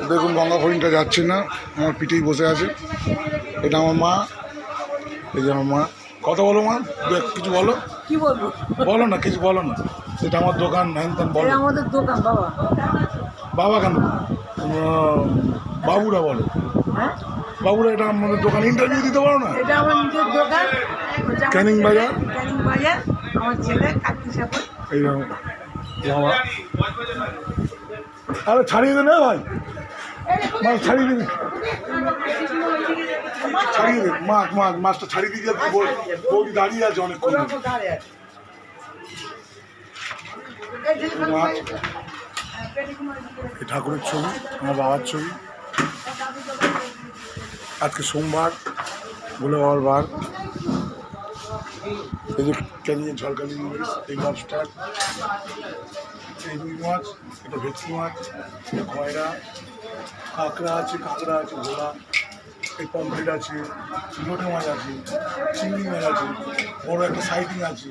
দেখুন গঙ্গা হরিণটা যাচ্ছে না, আমার পিঠেই বসে আছে। এটা আমার মা, এই যে আমার মা। কথা বলো মা, কিছু বলো। কি বলবো? বলো না, কিছু বলো না। এটা আমার দোকান, হ্যান ত্যান বলো। এটা আমাদের দোকান বাবা। বাবা কেন? বাবুরা বলো। হ্যাঁ, বাবুরা এটা আমাদের দোকান, ইন্টারভিউ দিতে পারো না? এটা আমার নিজের দোকান। ক্যানিং বাজার। ক্যানিং বাজার। আমার ছেলে কার্তিক সাপোর্ট। এই বাবা, আরে ছাড়িয়ে দে না ভাই, মাছ ছাড়িয়ে দিবি, ছাড়িয়ে দে মাছটা ছাড়িয়ে দিয়ে যাবি। বৌদি দাঁড়িয়ে আছে অনেকক্ষণ। মাছ, এই ঠাকুরের ছবি, আমার বাবার ছবি। আজকে সোমবার, ভোলে বাবার বার। এই যে ক্যানিংয়ের ঝলকালি ইলিশ, এই লবস্টার, এই রুই মাছ, এটা ভেটকি মাছ, এটা খয়রা, কাঁকড়া আছে, ভোলা, এই পমফ্রেট আছে, লোটে মাছ আছে, চিংড়ি মাছ আছে, বড় একটা সাইটিং আছে।